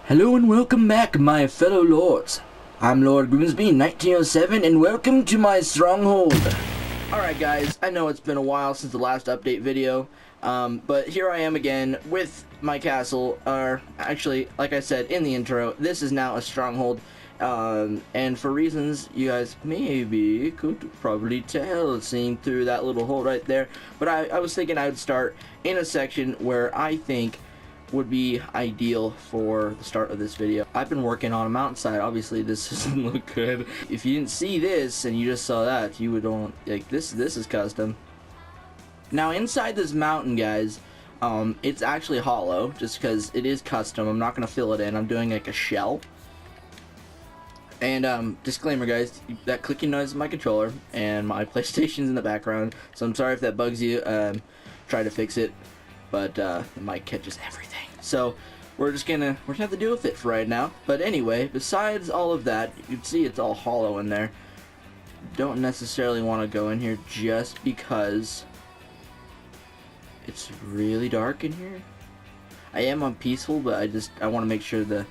Hello and welcome back, my fellow lords. I'm Lord Grimsby, 1907, and welcome to my Stronghold. Alright guys, I know it's been a while since the last update video, but here I am again with my castle, actually, like I said in the intro, this is now a Stronghold, and for reasons you guys maybe could probably tell, seeing through that little hole right there, but I was thinking I would start in a section where I think would be ideal for the start of this video. I've been working on a mountainside. Obviously this doesn't look good. If you didn't see this and you just saw that, you would don't like this is custom. Now inside this mountain, guys, it's actually hollow just because it is custom. I'm not gonna fill it in. I'm doing like a shell. And disclaimer guys, that clicking noise is my controller and my PlayStation's in the background, so I'm sorry if that bugs you. Try to fix it, but the mic catches everything. So we're gonna have to deal with it for right now. But anyway, besides all of that, you can see it's all hollow in there. Don't necessarily want to go in here just because it's really dark in here. I am on peaceful, but I want to make sure the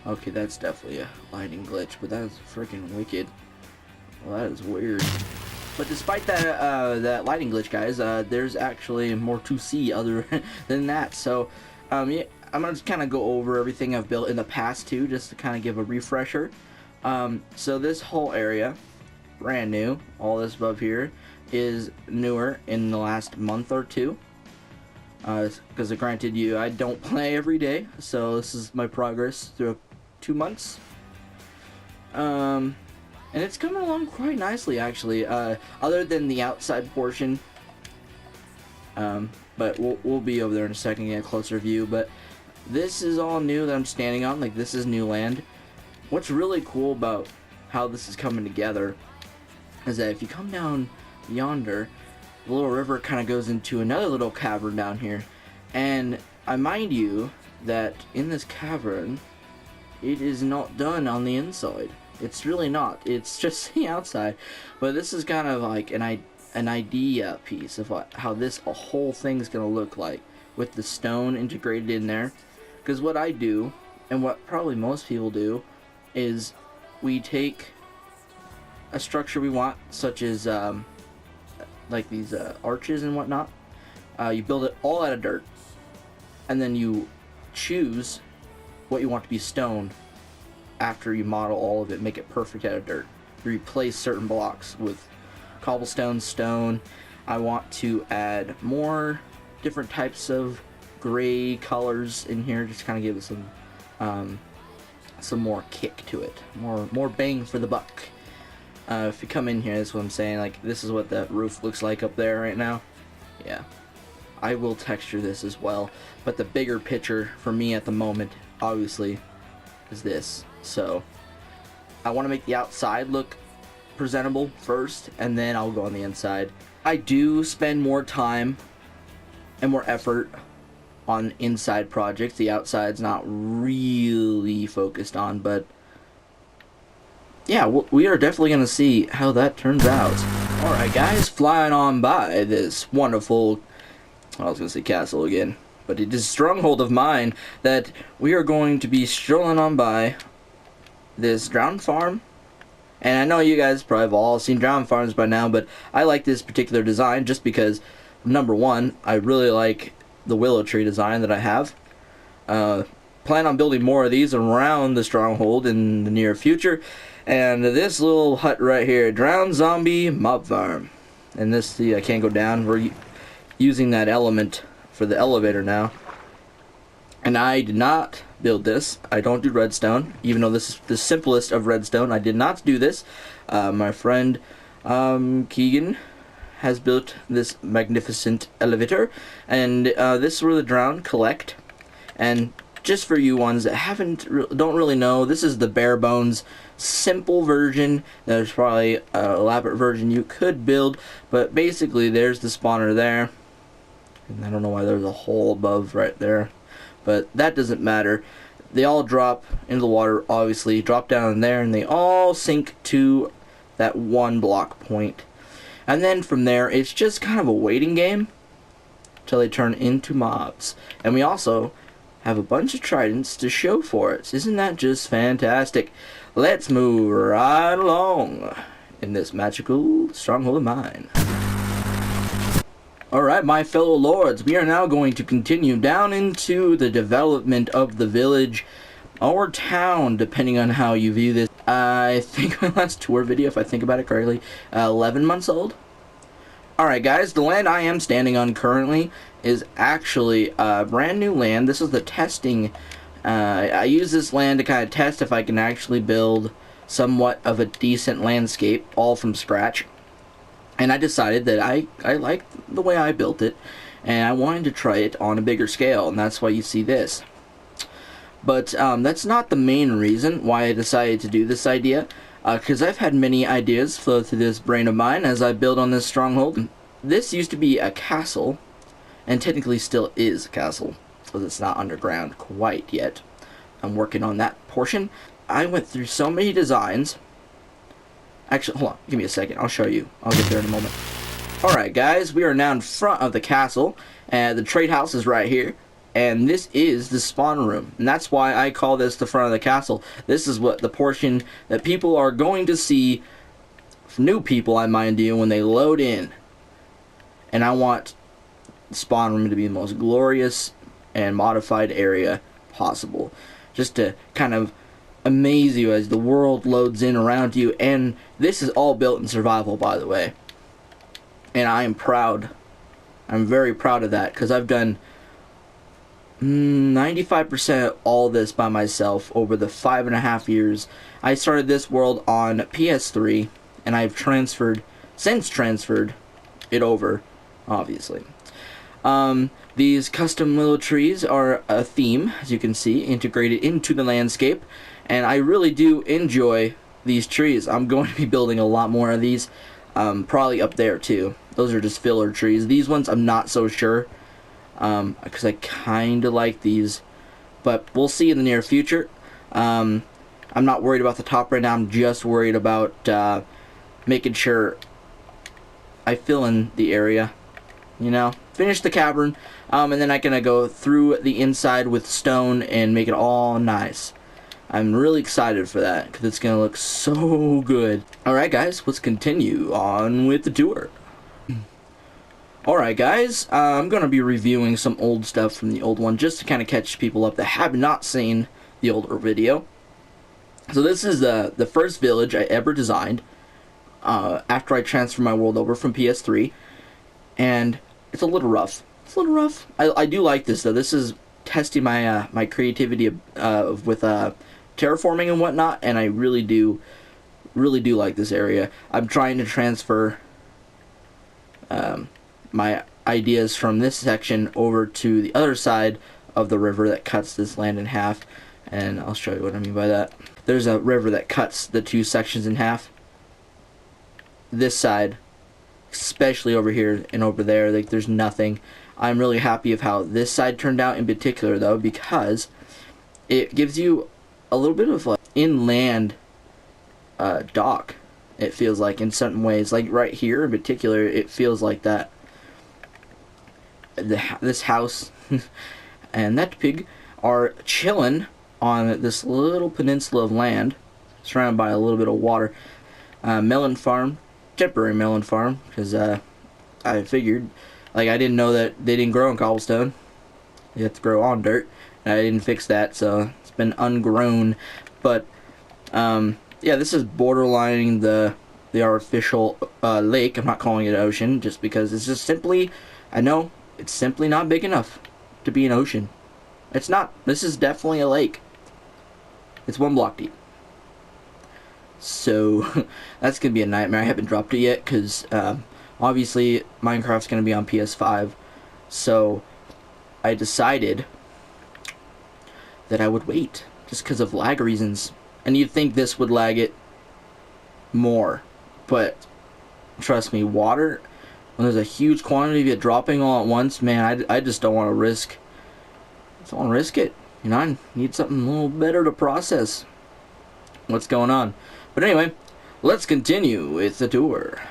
okay, that's definitely a lighting glitch, but that is freaking wicked. Well, that is weird. But despite that that lighting glitch, guys, there's actually more to see other than that. So yeah, I'm gonna just kind of go over everything I've built in the past too, just to kind of give a refresher. So this whole area, brand new. All this above here is newer in the last month or two. Because granted, I don't play every day, so this is my progress through 2 months. And it's coming along quite nicely, actually, other than the outside portion. But we'll be over there in a second, get a closer view. But this is all new that I'm standing on. Like, this is new land. What's really cool about how this is coming together is that if you come down yonder, the little river kind of goes into another little cavern down here. And I mind you that in this cavern, it is not done on the inside. It's really not. It's just the outside. But this is kind of like an idea piece of how this whole thing's gonna look like with the stone integrated in there. Because what I do, and what probably most people do, is we take a structure we want, such as like these arches and whatnot. You build it all out of dirt, and then you choose what you want to be stone. After you model all of it, make it perfect out of dirt. You replace certain blocks with cobblestone, stone. I want to add more different types of gray colors in here, just kind of give it some more kick to it, more bang for the buck. If you come in here, that's what I'm saying. Like, this is what that roof looks like up there right now. Yeah, I will texture this as well, but the bigger picture for me at the moment, obviously, is this. So I want to make the outside look presentable first, and then I'll go on the inside. I do spend more time and more effort on inside projects. The outside's not really focused on, but yeah, we are definitely going to see how that turns out. Alright guys, flying on by this wonderful, I was going to say castle again, but it is a stronghold of mine that we are going to be strolling on by this drowned farm. And I know you guys probably have all seen drowned farms by now, but I like this particular design just because, number one, I really like the willow tree design that I have. Plan on building more of these around the stronghold in the near future. And this little hut right here, drowned zombie mob farm. And this, see, I can't go down. We're using that element for the elevator now. And I did not build this. I don't do redstone, even though this is the simplest of redstone. I did not do this. My friend Keegan has built this magnificent elevator, and this is where the drowned collect. And just for you ones that don't really know, this is the bare bones simple version. There's probably an elaborate version you could build, but basically there's the spawner there, and I don't know why there's a hole above right there, but that doesn't matter. They all drop into the water, obviously, drop down in there, and they all sink to that one block point. And then from there, it's just kind of a waiting game till they turn into mobs. And we also have a bunch of tridents to show for it. Isn't that just fantastic? Let's move right along in this magical stronghold of mine. Alright, my fellow lords, we are now going to continue down into the development of the village, or town, depending on how you view this. I think my last tour video, if I think about it correctly, 11 months old. Alright guys, the land I am standing on currently is actually brand new land. This is the testing. I use this land to kind of test if I can actually build somewhat of a decent landscape, all from scratch. And I decided that I liked the way I built it, and I wanted to try it on a bigger scale, and that's why you see this. But that's not the main reason why I decided to do this idea, because I've had many ideas flow through this brain of mine as I build on this stronghold. This used to be a castle, and technically still is a castle, because it's not underground quite yet. I'm working on that portion. I went through so many designs. Actually, hold on, give me a second, I'll show you. I'll get there in a moment. Alright guys, we are now in front of the castle, and the trade house is right here, and this is the spawn room, and that's why I call this the front of the castle. This is what the portion that people are going to see, new people I mind you, when they load in. And I want the spawn room to be the most glorious and modified area possible, just to kind of amaze you as the world loads in around you. And this is all built in survival, by the way, and I am proud. I'm very proud of that, because I've done 95% of all this by myself over the 5.5 years. I started this world on PS3, and I've since transferred it over, obviously. These custom little trees are a theme, as you can see, integrated into the landscape, and I really do enjoy these trees. I'm going to be building a lot more of these, probably up there too. Those are just filler trees. These ones I'm not so sure, because I kind of like these, but we'll see in the near future. I'm not worried about the top right now. I'm just worried about making sure I fill in the area, you know, finish the cavern, and then I'm gonna go through the inside with stone and make it all nice. I'm really excited for that, because it's gonna look so good. Alright guys, let's continue on with the tour. Alright guys, I'm gonna be reviewing some old stuff from the old one, just to kind of catch people up that have not seen the older video. So this is the first village I ever designed, after I transferred my world over from PS3, and it's a little rough. It's a little rough. I do like this though. This is testing my my creativity with terraforming and whatnot, and I really do like this area. I'm trying to transfer my ideas from this section over to the other side of the river that cuts this land in half, and I'll show you what I mean by that. There's a river that cuts the two sections in half. This side, especially over here and over there, like there's nothing. I'm really happy of how this side turned out in particular though, because it gives you a little bit of like inland dock, it feels like, in certain ways. Like right here in particular, it feels like that. This house and that pig are chilling on this little peninsula of land surrounded by a little bit of water. Melon farm, temporary melon farm, because I figured, like, I didn't know that they didn't grow in cobblestone. You have to grow on dirt, and I didn't fix that, so it's been ungrown. But yeah, this is borderlining the artificial lake. I'm not calling it an ocean just because it's just simply, I know it's simply not big enough to be an ocean. It's not. This is definitely a lake. It's 1 block deep. So that's gonna be a nightmare. I haven't dropped it yet because obviously Minecraft's gonna be on PS5, so I decided that I would wait just because of lag reasons. And you'd think this would lag it more, but trust me, water, when there's a huge quantity of it dropping all at once, man, I just don't want to risk. I don't want to risk it. You know, I need something a little better to process what's going on. But anyway, let's continue with the tour.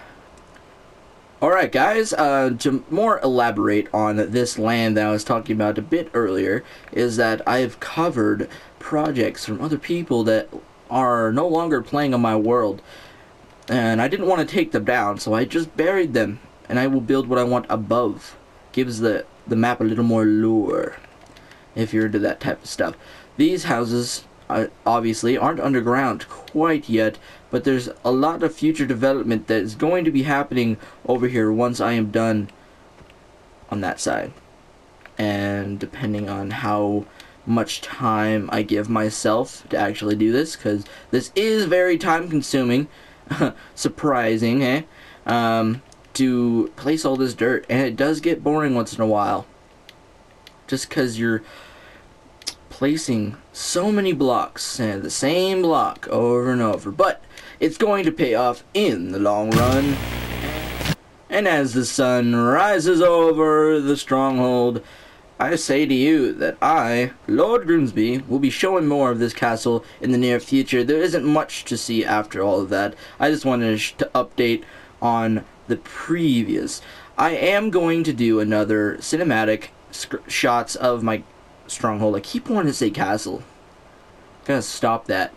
Alright guys, to more elaborate on this land that I was talking about a bit earlier, is that I've covered projects from other people that are no longer playing on my world, and I didn't want to take them down, so I just buried them, and I will build what I want above. Gives the map a little more lure, if you're into that type of stuff. These houses obviously aren't underground quite yet, but there's a lot of future development that is going to be happening over here once I am done on that side. And depending on how much time I give myself to actually do this, because this is very time consuming, surprising, to place all this dirt, and it does get boring once in a while, just because you're placing so many blocks and the same block over and over, but it's going to pay off in the long run. And as the sun rises over the Stronghold, I say to you that I, Lord Grimsby, will be showing more of this castle in the near future. There isn't much to see after all of that. I just wanted to update on the previous. I am going to do another cinematic shots of my Stronghold. I keep wanting to say castle. Gotta stop that.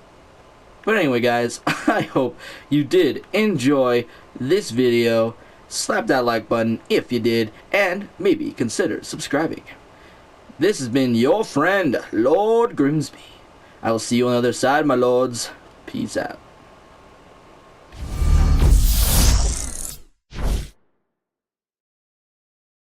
But anyway guys, I hope you did enjoy this video. Slap that like button if you did, and maybe consider subscribing. This has been your friend, Lord Grimsby. I will see you on the other side, my lords. Peace out.